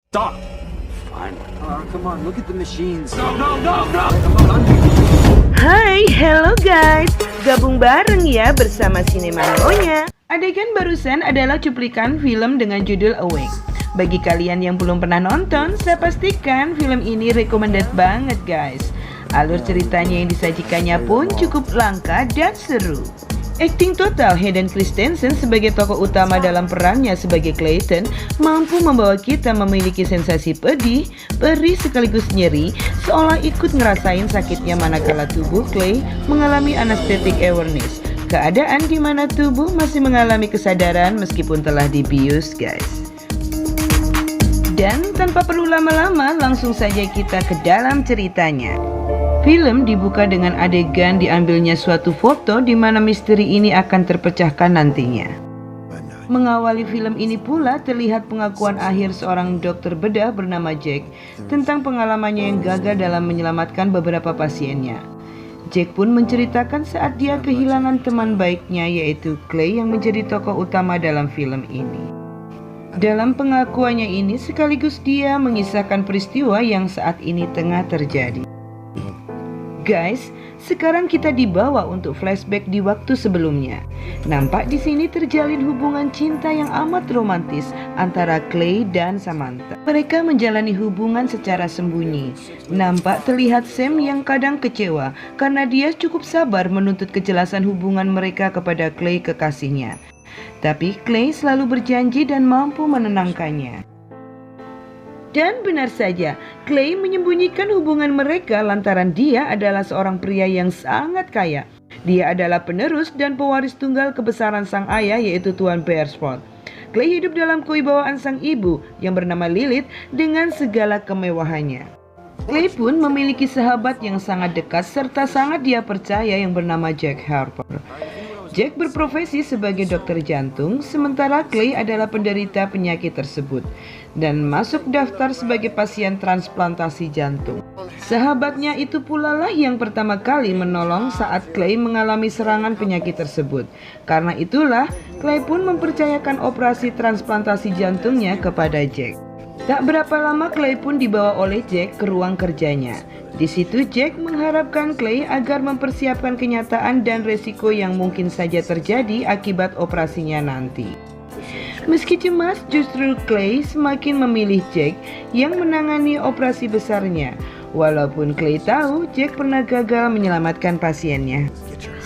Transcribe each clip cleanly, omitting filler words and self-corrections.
Stop! Finally. Come on, look at the machines. No! Hai, hello guys. Gabung bareng ya bersama Sinemanonya. Adegan barusan adalah cuplikan film dengan judul Awake. Bagi kalian yang belum pernah nonton, saya pastikan film ini recommended banget guys. Alur ceritanya yang disajikannya pun cukup langka dan seru. Akting total Hayden Christensen sebagai tokoh utama dalam perannya sebagai Clayton mampu membawa kita memiliki sensasi pedih, perih sekaligus nyeri, seolah ikut ngerasain sakitnya manakala tubuh Clay mengalami anesthetic awareness. Keadaan di mana tubuh masih mengalami kesadaran meskipun telah dibius guys. Dan tanpa perlu lama-lama langsung saja kita ke dalam ceritanya. Film dibuka dengan adegan diambilnya suatu foto di mana misteri ini akan terpecahkan nantinya. Mengawali film ini pula terlihat pengakuan akhir seorang dokter bedah bernama Jack tentang pengalamannya yang gagal dalam menyelamatkan beberapa pasiennya. Jack pun menceritakan saat dia kehilangan teman baiknya yaitu Clay yang menjadi tokoh utama dalam film ini. Dalam pengakuannya ini sekaligus dia mengisahkan peristiwa yang saat ini tengah terjadi. Guys, sekarang kita dibawa untuk flashback di waktu sebelumnya. Nampak di sini terjalin hubungan cinta yang amat romantis antara Clay dan Samantha. Mereka menjalani hubungan secara sembunyi. Nampak terlihat Sam yang kadang kecewa karena dia cukup sabar menuntut kejelasan hubungan mereka kepada Clay kekasihnya. Tapi Clay selalu berjanji dan mampu menenangkannya. Dan benar saja, Clay menyembunyikan hubungan mereka lantaran dia adalah seorang pria yang sangat kaya. Dia adalah penerus dan pewaris tunggal kebesaran sang ayah yaitu Tuan Beresford. Clay hidup dalam kewibawaan sang ibu yang bernama Lilith dengan segala kemewahannya. Clay pun memiliki sahabat yang sangat dekat serta sangat dia percaya yang bernama Jack Harper. Jack berprofesi sebagai dokter jantung, sementara Clay adalah penderita penyakit tersebut dan masuk daftar sebagai pasien transplantasi jantung. Sahabatnya itu pula lah yang pertama kali menolong saat Clay mengalami serangan penyakit tersebut. Karena itulah, Clay pun mempercayakan operasi transplantasi jantungnya kepada Jack. Tak berapa lama Clay pun dibawa oleh Jack ke ruang kerjanya. Di situ Jack mengharapkan Clay agar mempersiapkan kenyataan dan resiko yang mungkin saja terjadi akibat operasinya nanti. Meski cemas, justru Clay semakin memilih Jack yang menangani operasi besarnya. Walaupun Clay tahu Jack pernah gagal menyelamatkan pasiennya.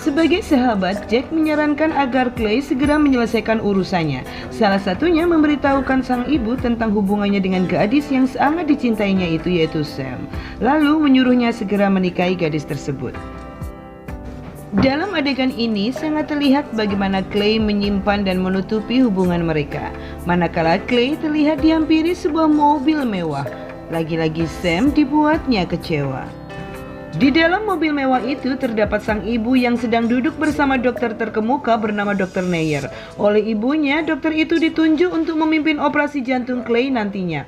Sebagai sahabat, Jack menyarankan agar Clay segera menyelesaikan urusannya. Salah satunya memberitahukan sang ibu tentang hubungannya dengan gadis yang sangat dicintainya itu yaitu Sam. Lalu menyuruhnya segera menikahi gadis tersebut. Dalam adegan ini sangat terlihat bagaimana Clay menyimpan dan menutupi hubungan mereka. Manakala Clay terlihat dihampiri sebuah mobil mewah. Lagi-lagi Sam dibuatnya kecewa. Di dalam mobil mewah itu terdapat sang ibu yang sedang duduk bersama dokter terkemuka bernama Dr. Neyer. Oleh ibunya, dokter itu ditunjuk untuk memimpin operasi jantung Clay nantinya.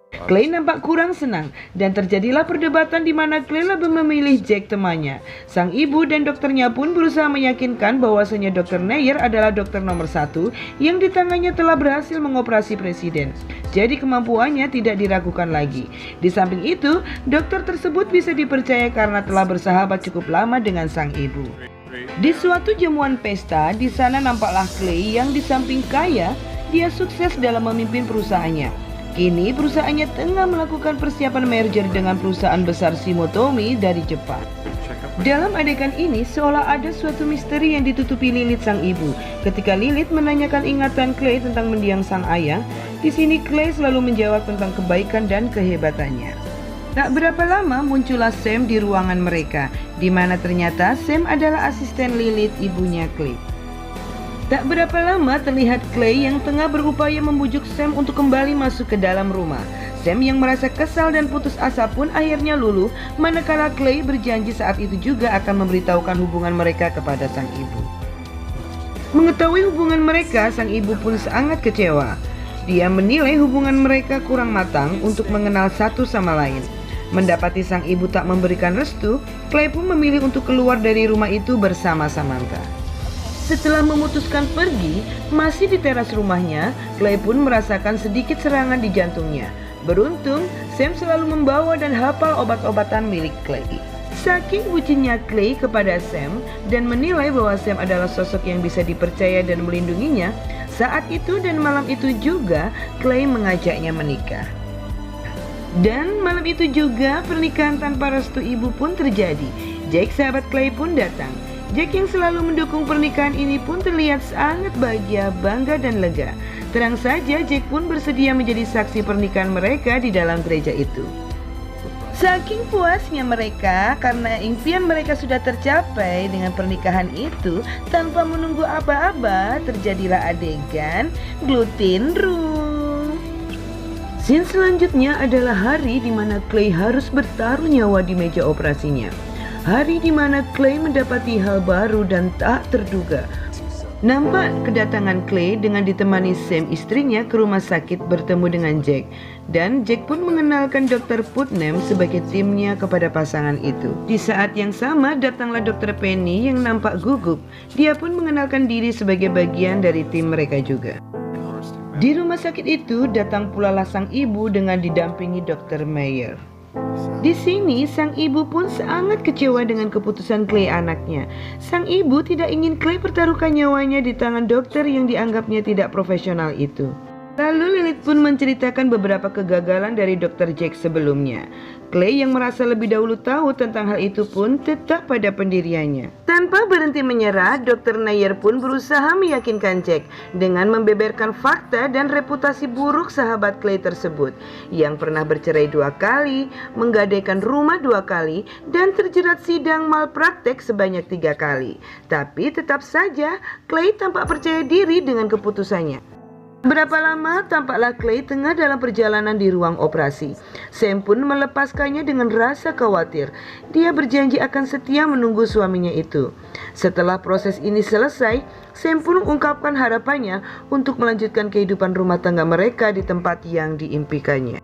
Clay nampak kurang senang dan terjadilah perdebatan di mana Clay lebih memilih Jack temannya. Sang ibu dan dokternya pun berusaha meyakinkan bahwasanya Dr. Neyer adalah dokter nomor 1 yang di tangannya telah berhasil mengoperasi presiden. Jadi kemampuannya tidak diragukan lagi. Di samping itu, dokter tersebut bisa dipercaya karena telah bersahabat cukup lama dengan sang ibu. Di suatu jamuan pesta, di sana nampaklah Clay yang di samping kaya, dia sukses dalam memimpin perusahaannya. Kini perusahaannya tengah melakukan persiapan merger dengan perusahaan besar Sumitomo dari Jepang. Dalam adegan ini seolah ada suatu misteri yang ditutupi Lilith sang ibu. Ketika Lilith menanyakan ingatan Clay tentang mendiang sang ayah, di sini Clay selalu menjawab tentang kebaikan dan kehebatannya. Tak berapa lama muncullah Sam di ruangan mereka, di mana ternyata Sam adalah asisten Lilith ibunya Clay. Tak berapa lama terlihat Clay yang tengah berupaya membujuk Sam untuk kembali masuk ke dalam rumah. Sam yang merasa kesal dan putus asa pun akhirnya luluh, manakala Clay berjanji saat itu juga akan memberitahukan hubungan mereka kepada sang ibu. Mengetahui hubungan mereka, sang ibu pun sangat kecewa. Dia menilai hubungan mereka kurang matang untuk mengenal satu sama lain. Mendapati sang ibu tak memberikan restu, Clay pun memilih untuk keluar dari rumah itu bersama Samantha. Setelah memutuskan pergi, masih di teras rumahnya, Clay pun merasakan sedikit serangan di jantungnya. Beruntung, Sam selalu membawa dan hafal obat-obatan milik Clay. Saking bucinnya Clay kepada Sam dan menilai bahwa Sam adalah sosok yang bisa dipercaya dan melindunginya, saat itu dan malam itu juga Clay mengajaknya menikah. Dan malam itu juga pernikahan tanpa restu ibu pun terjadi. Jack, sahabat Clay, pun datang. Jack yang selalu mendukung pernikahan ini pun terlihat sangat bahagia, bangga dan lega. Terang saja Jack pun bersedia menjadi saksi pernikahan mereka di dalam gereja itu. Saking puasnya mereka karena impian mereka sudah tercapai dengan pernikahan itu, tanpa menunggu aba-aba terjadilah adegan gluten room. Scene selanjutnya adalah hari di mana Clay harus bertaruh nyawa di meja operasinya. Hari di mana Clay mendapati hal baru dan tak terduga. Nampak kedatangan Clay dengan ditemani Sam istrinya ke rumah sakit bertemu dengan Jack. Dan Jack pun mengenalkan Dr. Putnam sebagai timnya kepada pasangan itu. Di saat yang sama datanglah Dr. Penny yang nampak gugup. Dia pun mengenalkan diri sebagai bagian dari tim mereka juga. Di rumah sakit itu datang pula sang ibu dengan didampingi Dr. Mayer. Di sini sang ibu pun sangat kecewa dengan keputusan Clay anaknya. Sang ibu tidak ingin Clay pertaruhkan nyawanya di tangan dokter yang dianggapnya tidak profesional itu. Lalu Lilith pun menceritakan beberapa kegagalan dari Dr. Jack sebelumnya. Clay yang merasa lebih dahulu tahu tentang hal itu pun tetap pada pendiriannya. Tanpa berhenti menyerah, Dr. Nair pun berusaha meyakinkan Jack dengan membeberkan fakta dan reputasi buruk sahabat Clay tersebut, yang pernah bercerai 2 kali, menggadaikan rumah 2 kali, dan terjerat sidang malpraktek sebanyak 3 kali. Tapi tetap saja Clay tampak percaya diri dengan keputusannya. Berapa lama tampaklah Clay tengah dalam perjalanan di ruang operasi. Sam pun melepaskannya dengan rasa khawatir. Dia berjanji akan setia menunggu suaminya itu. Setelah proses ini selesai, Sam pun mengungkapkan harapannya untuk melanjutkan kehidupan rumah tangga mereka di tempat yang diimpikannya.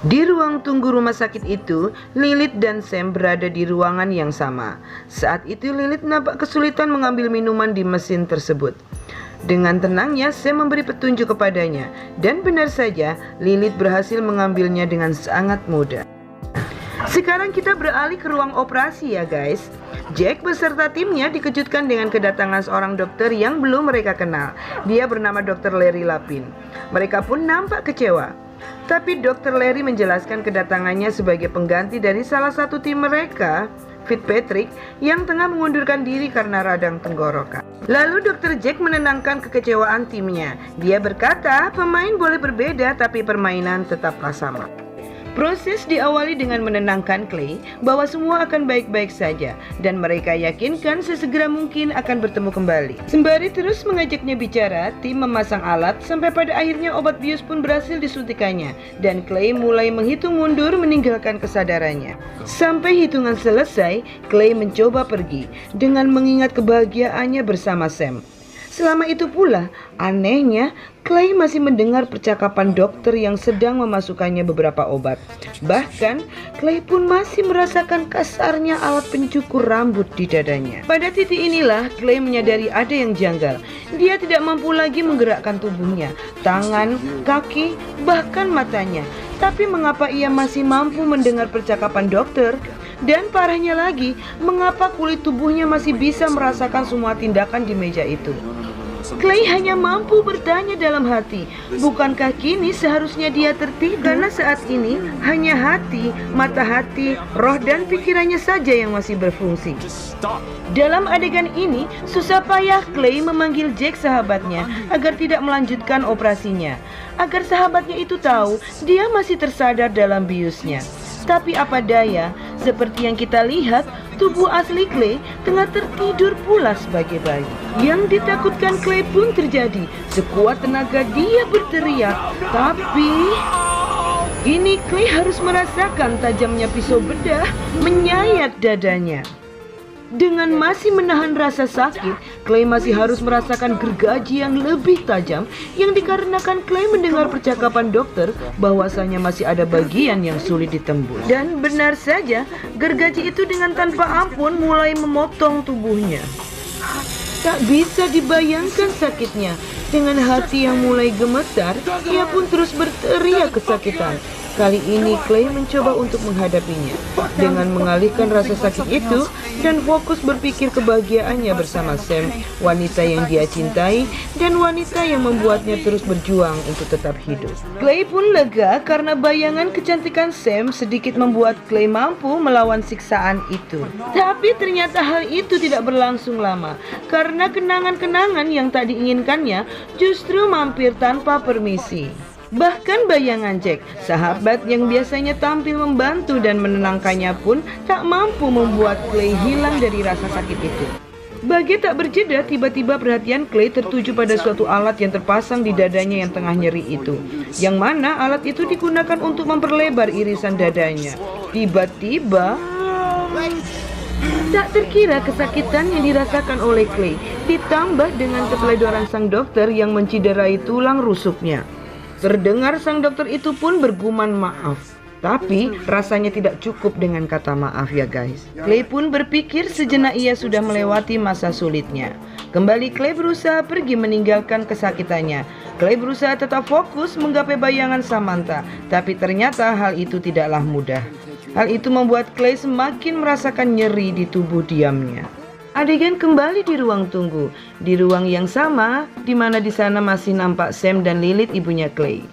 Di ruang tunggu rumah sakit itu, Lilith dan Sam berada di ruangan yang sama. Saat itu Lilith nampak kesulitan mengambil minuman di mesin tersebut. Dengan tenangnya Sam memberi petunjuk kepadanya, dan benar saja Lilith berhasil mengambilnya dengan sangat mudah. Sekarang kita beralih ke ruang operasi ya guys. Jack beserta timnya dikejutkan dengan kedatangan seorang dokter yang belum mereka kenal. Dia bernama Dr. Larry Lapin. Mereka pun nampak kecewa. Tapi Dr. Larry menjelaskan kedatangannya sebagai pengganti dari salah satu tim mereka, Fitzpatrick, yang tengah mengundurkan diri karena radang tenggorokan. Lalu Dr. Jack menenangkan kekecewaan timnya. Dia berkata, pemain boleh berbeda tapi permainan tetaplah sama. Proses diawali dengan menenangkan Clay bahwa semua akan baik-baik saja, dan mereka yakinkan sesegera mungkin akan bertemu kembali. Sembari terus mengajaknya bicara, tim memasang alat sampai pada akhirnya obat bius pun berhasil disuntikannya, dan Clay mulai menghitung mundur meninggalkan kesadarannya. Sampai hitungan selesai, Clay mencoba pergi dengan mengingat kebahagiaannya bersama Sam. Selama itu pula, anehnya, Clay masih mendengar percakapan dokter yang sedang memasukkannya beberapa obat. Bahkan, Clay pun masih merasakan kasarnya alat pencukur rambut di dadanya. Pada titik inilah, Clay menyadari ada yang janggal. Dia tidak mampu lagi menggerakkan tubuhnya, tangan, kaki, bahkan matanya. Tapi mengapa ia masih mampu mendengar percakapan dokter? Dan parahnya lagi, mengapa kulit tubuhnya masih bisa merasakan semua tindakan di meja itu? Clay hanya mampu bertanya dalam hati, bukankah kini seharusnya dia tertidur? Karena saat ini hanya hati, mata hati, roh dan pikirannya saja yang masih berfungsi. Dalam adegan ini, susah payah Clay memanggil Jack sahabatnya agar tidak melanjutkan operasinya, agar sahabatnya itu tahu dia masih tersadar dalam biusnya. Tapi apa daya, seperti yang kita lihat, tubuh asli Clay tengah tertidur pula sebagai bayi. Yang ditakutkan Clay pun terjadi. Sekuat tenaga dia berteriak, tapi kini Clay harus merasakan tajamnya pisau bedah menyayat dadanya. Dengan masih menahan rasa sakit, Clay masih harus merasakan gergaji yang lebih tajam yang dikarenakan Clay mendengar percakapan dokter bahwasanya masih ada bagian yang sulit ditembus. Dan benar saja, gergaji itu dengan tanpa ampun mulai memotong tubuhnya. Tak bisa dibayangkan sakitnya. Dengan hati yang mulai gemetar, ia pun terus berteriak kesakitan. Kali ini Clay mencoba untuk menghadapinya dengan mengalihkan rasa sakit itu dan fokus berpikir kebahagiaannya bersama Sam, wanita yang dia cintai dan wanita yang membuatnya terus berjuang untuk tetap hidup. Clay pun lega karena bayangan kecantikan Sam sedikit membuat Clay mampu melawan siksaan itu. Tapi ternyata hal itu tidak berlangsung lama karena kenangan-kenangan yang tak diinginkannya justru mampir tanpa permisi. Bahkan bayangan Jack, sahabat yang biasanya tampil membantu dan menenangkannya pun tak mampu membuat Clay hilang dari rasa sakit itu. Bagi tak berjeda, tiba-tiba perhatian Clay tertuju pada suatu alat yang terpasang di dadanya yang tengah nyeri itu. Yang mana alat itu digunakan untuk memperlebar irisan dadanya. Tiba-tiba tak terkira kesakitan yang dirasakan oleh Clay ditambah dengan keteledoran sang dokter yang menciderai tulang rusuknya. Terdengar sang dokter itu pun bergumam maaf. Tapi rasanya tidak cukup dengan kata maaf ya guys. Clay pun berpikir sejenak ia sudah melewati masa sulitnya. Kembali Clay berusaha pergi meninggalkan kesakitannya. Clay berusaha tetap fokus menggapai bayangan Samantha. Tapi ternyata hal itu tidaklah mudah. Hal itu membuat Clay semakin merasakan nyeri di tubuh diamnya. Adegan kembali di ruang tunggu, di ruang yang sama, di mana di sana masih nampak Sam dan Lilith ibunya Clay.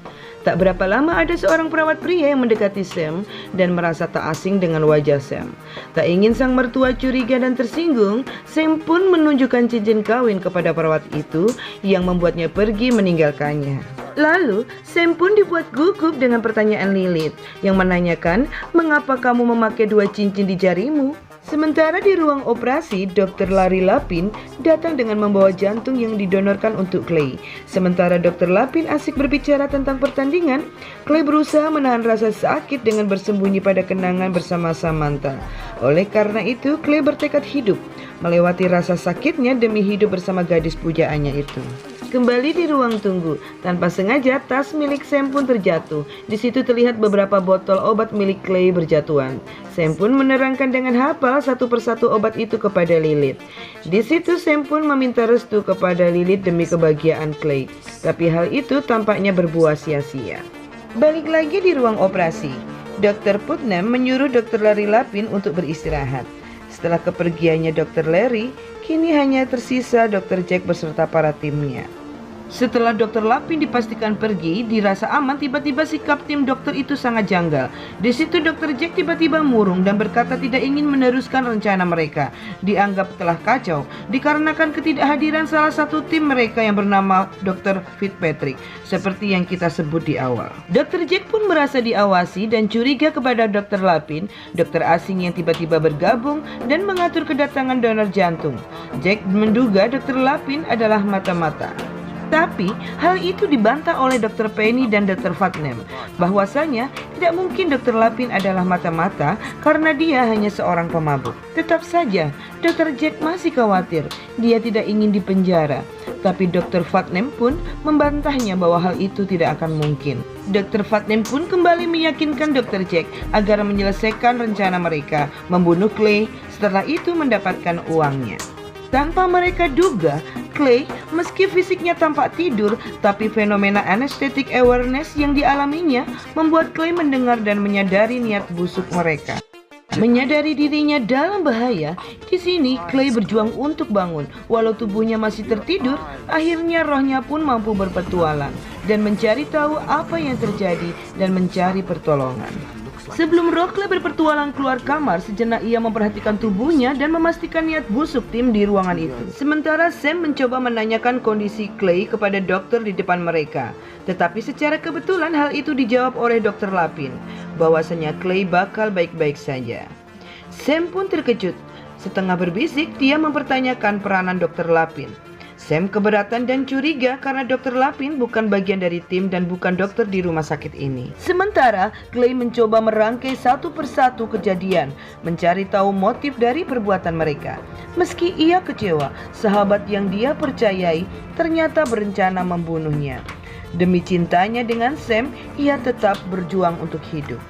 Tak berapa lama ada seorang perawat pria yang mendekati Sam dan merasa tak asing dengan wajah Sam. Tak ingin sang mertua curiga dan tersinggung, Sam pun menunjukkan cincin kawin kepada perawat itu yang membuatnya pergi meninggalkannya. Lalu, Sam pun dibuat gugup dengan pertanyaan Lilith yang menanyakan, "Mengapa kamu memakai 2 cincin di jarimu?" Sementara di ruang operasi, Dr. Larry Lapin datang dengan membawa jantung yang didonorkan untuk Clay. Sementara Dr. Lapin asik berbicara tentang pertandingan, Clay berusaha menahan rasa sakit dengan bersembunyi pada kenangan bersama Samantha. Oleh karena itu, Clay bertekad hidup, melewati rasa sakitnya demi hidup bersama gadis pujaannya itu. Kembali di ruang tunggu, tanpa sengaja tas milik Sam pun terjatuh. Di situ terlihat beberapa botol obat milik Clay berjatuhan. Sam pun menerangkan dengan hafal satu persatu obat itu kepada Lilith. Di situ Sam pun meminta restu kepada Lilith demi kebahagiaan Clay. Tapi hal itu tampaknya berbuah sia-sia. Balik lagi di ruang operasi, Dr. Putnam menyuruh Dr. Larry Lapin untuk beristirahat. Setelah kepergiannya Dr. Larry, kini hanya tersisa Dr. Jack beserta para timnya. Setelah Dr. Lapin dipastikan pergi, dirasa aman, tiba-tiba sikap tim dokter itu sangat janggal. Di situ Dr. Jack tiba-tiba murung dan berkata tidak ingin meneruskan rencana mereka. Dianggap telah kacau dikarenakan ketidakhadiran salah satu tim mereka yang bernama Dr. Fitzpatrick, seperti yang kita sebut di awal. Dr. Jack pun merasa diawasi dan curiga kepada Dr. Lapin, dokter asing yang tiba-tiba bergabung dan mengatur kedatangan donor jantung. Jack menduga Dr. Lapin adalah mata-mata. Tapi hal itu dibantah oleh Dr. Penny dan Dr. Putnam, bahwasanya tidak mungkin Dr. Lapin adalah mata-mata karena dia hanya seorang pemabuk. Tetap saja Dr. Jack masih khawatir, dia tidak ingin dipenjara. Tapi Dr. Putnam pun membantahnya bahwa hal itu tidak akan mungkin. Dr. Putnam pun kembali meyakinkan Dr. Jack agar menyelesaikan rencana mereka, membunuh Clay, setelah itu mendapatkan uangnya. Tanpa mereka duga, Clay meski fisiknya tampak tidur, tapi fenomena anesthetic awareness yang dialaminya membuat Clay mendengar dan menyadari niat busuk mereka. Menyadari dirinya dalam bahaya, di sini Clay berjuang untuk bangun. Walau tubuhnya masih tertidur, akhirnya rohnya pun mampu berpetualang dan mencari tahu apa yang terjadi dan mencari pertolongan. Sebelum Clay berpetualang keluar kamar, sejenak ia memperhatikan tubuhnya dan memastikan niat busuk tim di ruangan itu. Sementara Sam mencoba menanyakan kondisi Clay kepada dokter di depan mereka. Tetapi secara kebetulan hal itu dijawab oleh Dr. Lapin, bahwasanya Clay bakal baik-baik saja. Sam pun terkejut. Setengah berbisik, dia mempertanyakan peranan Dr. Lapin. Sam keberatan dan curiga karena Dr. Lapin bukan bagian dari tim dan bukan dokter di rumah sakit ini. Sementara Clay mencoba merangkai satu persatu kejadian, mencari tahu motif dari perbuatan mereka. Meski ia kecewa, sahabat yang dia percayai ternyata berencana membunuhnya. Demi cintanya dengan Sam, ia tetap berjuang untuk hidup.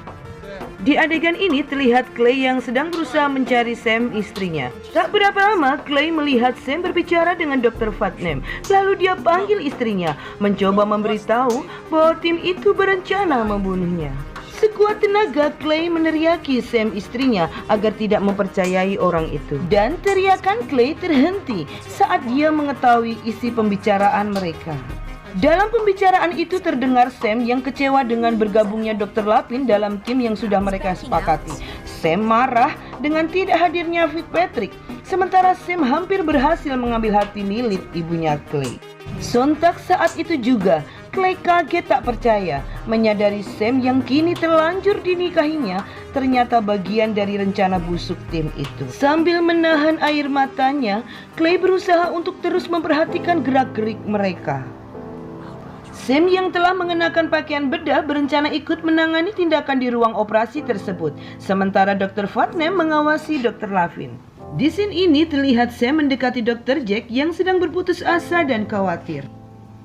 Di adegan ini terlihat Clay yang sedang berusaha mencari Sam, istrinya. Tak berapa lama Clay melihat Sam berbicara dengan Dr. Putnam. Lalu dia panggil istrinya, mencoba memberitahu bahwa tim itu berencana membunuhnya. Sekuat tenaga, Clay meneriaki Sam istrinya agar tidak mempercayai orang itu. Dan teriakan Clay terhenti saat dia mengetahui isi pembicaraan mereka. Dalam pembicaraan itu terdengar Sam yang kecewa dengan bergabungnya Dr. Lapin dalam tim yang sudah mereka sepakati. Sam marah dengan tidak hadirnya Fitzpatrick, sementara Sam hampir berhasil mengambil hati Lilith, ibunya Clay. Sontak saat itu juga, Clay kaget tak percaya menyadari Sam yang kini terlanjur dinikahinya ternyata bagian dari rencana busuk tim itu. Sambil menahan air matanya, Clay berusaha untuk terus memperhatikan gerak-gerik mereka. Sam yang telah mengenakan pakaian bedah berencana ikut menangani tindakan di ruang operasi tersebut, sementara Dr. Putnam mengawasi Dr. Lavin. Di scene ini terlihat Sam mendekati Dr. Jack yang sedang berputus asa dan khawatir.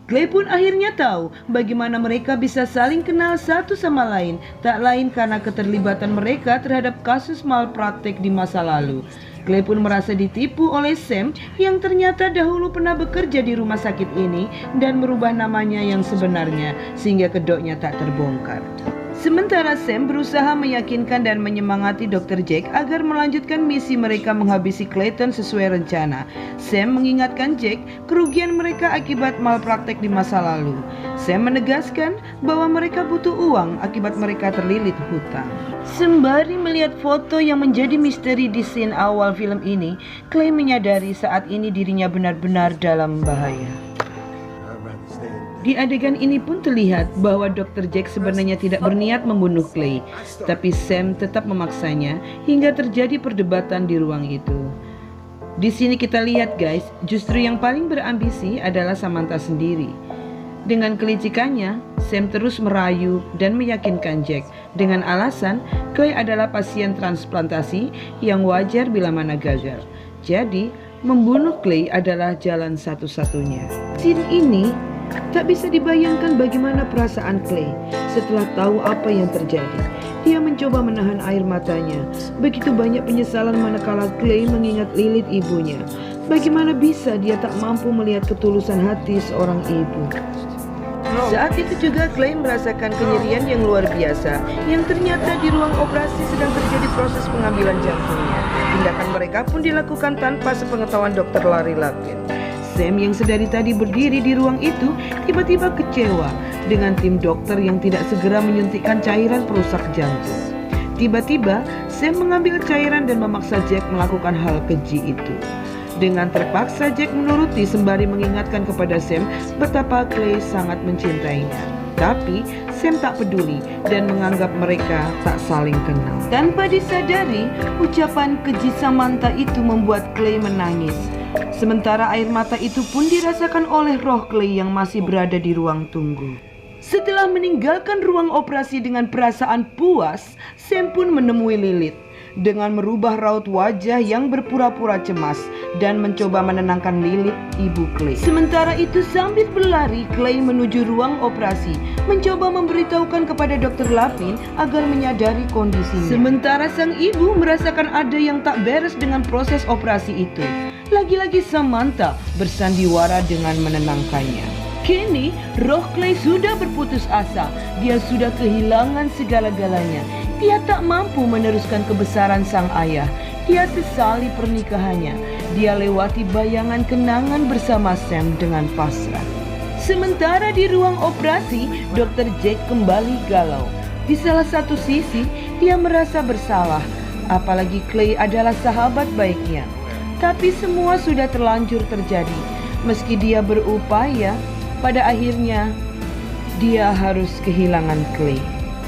Clay pun akhirnya tahu bagaimana mereka bisa saling kenal satu sama lain, tak lain karena keterlibatan mereka terhadap kasus malpraktek di masa lalu. Clay pun merasa ditipu oleh Sam yang ternyata dahulu pernah bekerja di rumah sakit ini dan merubah namanya yang sebenarnya sehingga kedoknya tak terbongkar. Sementara Sam berusaha meyakinkan dan menyemangati Dr. Jack agar melanjutkan misi mereka menghabisi Clayton sesuai rencana. Sam mengingatkan Jack kerugian mereka akibat malpraktek di masa lalu. Sam menegaskan bahwa mereka butuh uang akibat mereka terlilit hutang. Sembari melihat foto yang menjadi misteri di scene awal film ini, Clay menyadari saat ini dirinya benar-benar dalam bahaya. Di adegan ini pun terlihat bahwa Dr. Jack sebenarnya tidak berniat membunuh Clay, tapi Sam tetap memaksanya hingga terjadi perdebatan di ruang itu. Di sini kita lihat guys, justru yang paling berambisi adalah Samantha sendiri. Dengan kelicikannya, Sam terus merayu dan meyakinkan Jack dengan alasan Clay adalah pasien transplantasi yang wajar bila mana gagal. Jadi, membunuh Clay adalah jalan satu-satunya. Scene ini tak bisa dibayangkan bagaimana perasaan Clay setelah tahu apa yang terjadi. Dia mencoba menahan air matanya. Begitu banyak penyesalan manakala Clay mengingat Lilith ibunya. Bagaimana bisa dia tak mampu melihat ketulusan hati seorang ibu. Saat itu juga Clay merasakan kenyerian yang luar biasa yang ternyata di ruang operasi sedang terjadi proses pengambilan jantungnya. Tindakan mereka pun dilakukan tanpa sepengetahuan Dr. Larry Lapin. Sam yang sedari tadi berdiri di ruang itu tiba-tiba kecewa dengan tim dokter yang tidak segera menyuntikkan cairan perusak jantung. Tiba-tiba Sam mengambil cairan dan memaksa Jack melakukan hal keji itu. Dengan terpaksa Jack menuruti sembari mengingatkan kepada Sam betapa Clay sangat mencintainya. Tapi Sam tak peduli dan menganggap mereka tak saling kenal. Tanpa disadari, ucapan keji Samantha itu membuat Clay menangis. Sementara air mata itu pun dirasakan oleh roh Clay yang masih berada di ruang tunggu. Setelah meninggalkan ruang operasi dengan perasaan puas, Sam pun menemui Lilith dengan merubah raut wajah yang berpura-pura cemas dan mencoba menenangkan Lilith, ibu Clay. Sementara itu sambil berlari, Clay menuju ruang operasi, mencoba memberitahukan kepada Dr. Lapin agar menyadari kondisinya. Sementara sang ibu merasakan ada yang tak beres dengan proses operasi itu. Lagi-lagi Samantha bersandiwara dengan menenangkannya. Kini roh Clay sudah berputus asa. Dia sudah kehilangan segala-galanya. Dia tak mampu meneruskan kebesaran sang ayah. Dia sesali pernikahannya. Dia lewati bayangan kenangan bersama Sam dengan pasrah. Sementara di ruang operasi, Dr. Jack kembali galau. Di salah satu sisi, dia merasa bersalah. Apalagi Clay adalah sahabat baiknya. Tapi semua sudah terlanjur terjadi. Meski dia berupaya, pada akhirnya dia harus kehilangan Clay.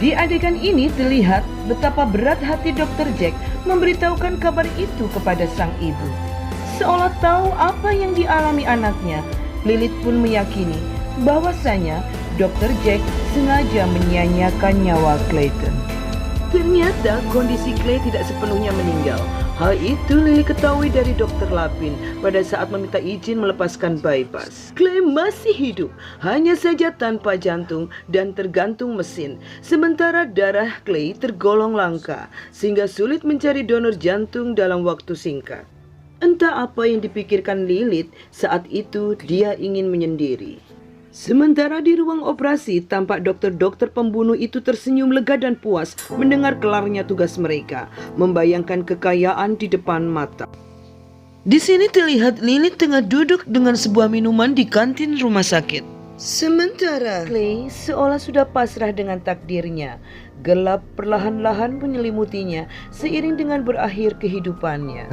Di adegan ini terlihat betapa berat hati Dr. Jack memberitahukan kabar itu kepada sang ibu. Seolah tahu apa yang dialami anaknya, Lilith pun meyakini bahwasanya Dr. Jack sengaja menyia-nyiakan nyawa Clayton. Ternyata kondisi Clay tidak sepenuhnya meninggal. Hal itu Lily ketahui dari Dr. Lapin pada saat meminta izin melepaskan bypass. Clay masih hidup, hanya saja tanpa jantung dan tergantung mesin. Sementara darah Clay tergolong langka, sehingga sulit mencari donor jantung dalam waktu singkat. Entah apa yang dipikirkan Lilith saat itu dia ingin menyendiri. Sementara di ruang operasi, tampak dokter-dokter pembunuh itu tersenyum lega dan puas mendengar kelarnya tugas mereka, membayangkan kekayaan di depan mata. Di sini terlihat Lilith tengah duduk dengan sebuah minuman di kantin rumah sakit. Sementara Clay seolah sudah pasrah dengan takdirnya. Gelap perlahan-lahan menyelimutinya seiring dengan berakhir kehidupannya.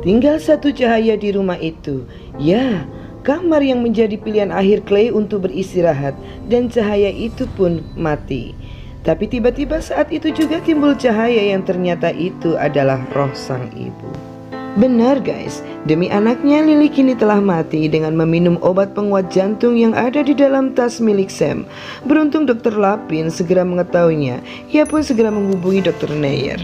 Tinggal satu cahaya di rumah itu. Ya, kamar yang menjadi pilihan akhir Clay untuk beristirahat, dan cahaya itu pun mati. Tapi tiba-tiba saat itu juga timbul cahaya yang ternyata itu adalah roh sang ibu. Benar guys, demi anaknya Lily kini telah mati dengan meminum obat penguat jantung yang ada di dalam tas milik Sam. Beruntung Dr. Lapin segera mengetahuinya. Ia pun segera menghubungi Dr. Nair.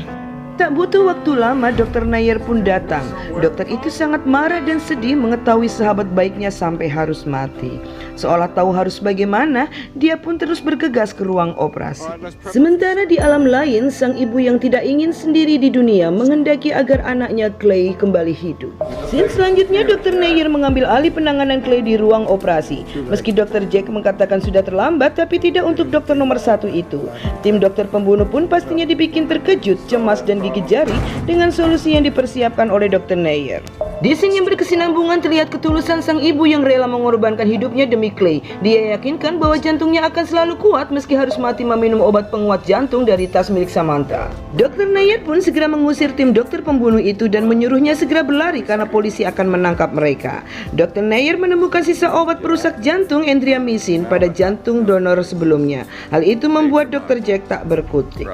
Tak butuh waktu lama, Dr. Nair pun datang. Dokter itu sangat marah dan sedih mengetahui sahabat baiknya sampai harus mati. Seolah tahu harus bagaimana, dia pun terus bergegas ke ruang operasi. Sementara di alam lain, sang ibu yang tidak ingin sendiri di dunia menghendaki agar anaknya Clay kembali hidup. Scene selanjutnya, Dr. Nair mengambil alih penanganan Clay di ruang operasi. Meski Dr. Jack mengatakan sudah terlambat, tapi tidak untuk dokter nomor 1 itu. Tim dokter pembunuh pun pastinya dibikin terkejut, cemas, dan gigit jari dengan solusi yang dipersiapkan oleh Dr. Nair. Di scene yang berkesinambungan terlihat ketulusan sang ibu yang rela mengorbankan hidupnya demi Clay. Dia yakinkan bahwa jantungnya akan selalu kuat meski harus mati meminum obat penguat jantung dari tas milik Samantha. Dr. Nair pun segera mengusir tim dokter pembunuh itu dan menyuruhnya segera berlari karena polisi akan menangkap mereka. Dr. Nair menemukan sisa obat perusak jantung Endriamycin pada jantung donor sebelumnya. Hal itu membuat Dr. Jack tak berkutik.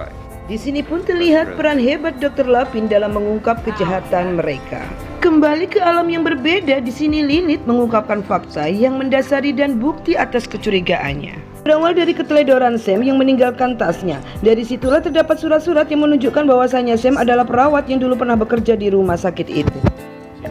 Di sini pun terlihat peran hebat Dr. Lapin dalam mengungkap kejahatan mereka. Kembali ke alam yang berbeda, di sini Lilith mengungkapkan fakta yang mendasari dan bukti atas kecurigaannya. Berawal dari keteledoran Sam yang meninggalkan tasnya. Dari situlah terdapat surat-surat yang menunjukkan bahwasanya Sam adalah perawat yang dulu pernah bekerja di rumah sakit itu.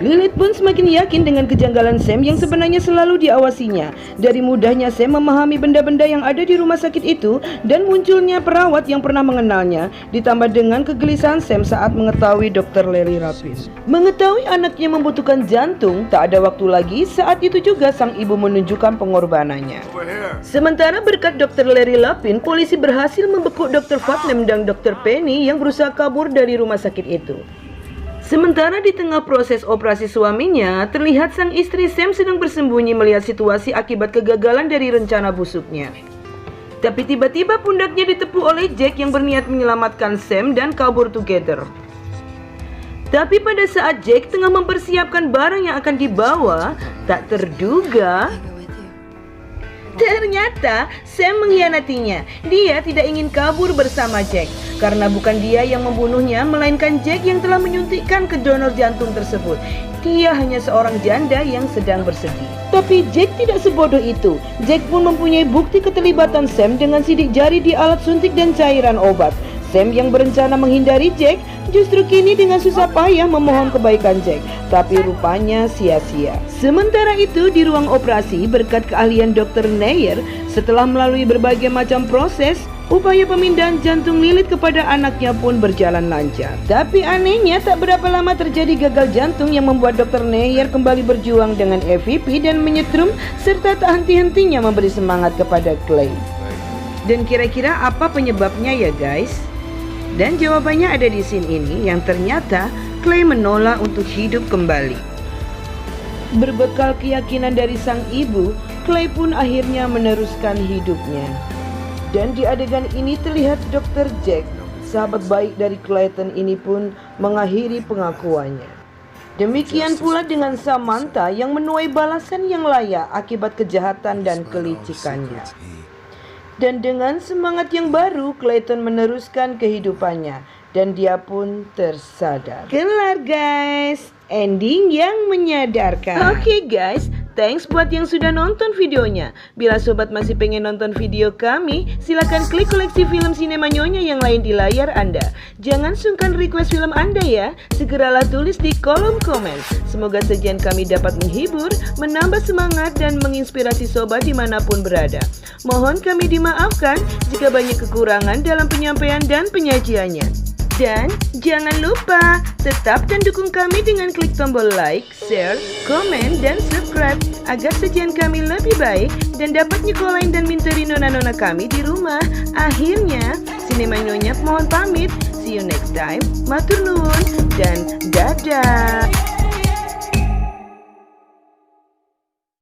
Lilith pun semakin yakin dengan kejanggalan Sam yang sebenarnya selalu diawasinya. Dari mudahnya Sam memahami benda-benda yang ada di rumah sakit itu dan munculnya perawat yang pernah mengenalnya, ditambah dengan kegelisahan Sam saat mengetahui Dr. Larry Lapin. Mengetahui anaknya membutuhkan jantung, tak ada waktu lagi. Saat itu juga sang ibu menunjukkan pengorbanannya. Sementara berkat Dr. Larry Lapin, polisi berhasil membekuk Dr. Putnam dan Dr. Penny yang berusaha kabur dari rumah sakit itu. Sementara di tengah proses operasi suaminya, terlihat sang istri Sam sedang bersembunyi melihat situasi akibat kegagalan dari rencana busuknya. Tapi tiba-tiba pundaknya ditepuk oleh Jack yang berniat menyelamatkan Sam dan kabur together. Tapi pada saat Jack tengah mempersiapkan barang yang akan dibawa, tak terduga ternyata Sam mengkhianatinya. Dia tidak ingin kabur bersama Jack karena bukan dia yang membunuhnya, melainkan Jack yang telah menyuntikkan ke donor jantung tersebut. Dia hanya seorang janda yang sedang bersedih. Tapi Jack tidak sebodoh itu. Jack pun mempunyai bukti keterlibatan Sam dengan sidik jari di alat suntik dan cairan obat. Sam yang berencana menghindari Jack justru kini dengan susah payah memohon kebaikan Jack, tapi rupanya sia-sia. Sementara itu di ruang operasi, berkat keahlian Dr. Nair, setelah melalui berbagai macam proses, upaya pemindahan jantung Lilith kepada anaknya pun berjalan lancar. Tapi anehnya tak berapa lama terjadi gagal jantung yang membuat Dr. Nair kembali berjuang dengan EVP dan menyetrum serta tak henti-hentinya memberi semangat kepada Clay. Dan kira-kira apa penyebabnya ya guys? Dan jawabannya ada di scene ini yang ternyata Clay menolak untuk hidup kembali. Berbekal keyakinan dari sang ibu, Clay pun akhirnya meneruskan hidupnya. Dan di adegan ini terlihat Dr. Jack, sahabat baik dari Clayton ini pun mengakhiri pengakuannya. Demikian pula dengan Samantha yang menuai balasan yang layak akibat kejahatan dan kelicikannya. Dan dengan semangat yang baru, Clayton meneruskan kehidupannya dan dia pun tersadar. Kelar guys, ending yang menyadarkan. Oke guys, thanks buat yang sudah nonton videonya. Bila sobat masih pengen nonton video kami, silakan klik koleksi film Sinema Nyonya yang lain di layar Anda. Jangan sungkan request film Anda ya. Segeralah tulis di kolom komen. Semoga sajian kami dapat menghibur, menambah semangat, dan menginspirasi sobat dimanapun berada. Mohon kami dimaafkan jika banyak kekurangan dalam penyampaian dan penyajiannya. Dan jangan lupa tetap dan dukung kami dengan klik tombol like, share, komen, dan subscribe agar sajian kami lebih baik dan dapat nyekolahin dan minteri nona-nona kami di rumah. Akhirnya, Sinema Nyonya mohon pamit. See you next time. Matur nuwun dan dadah.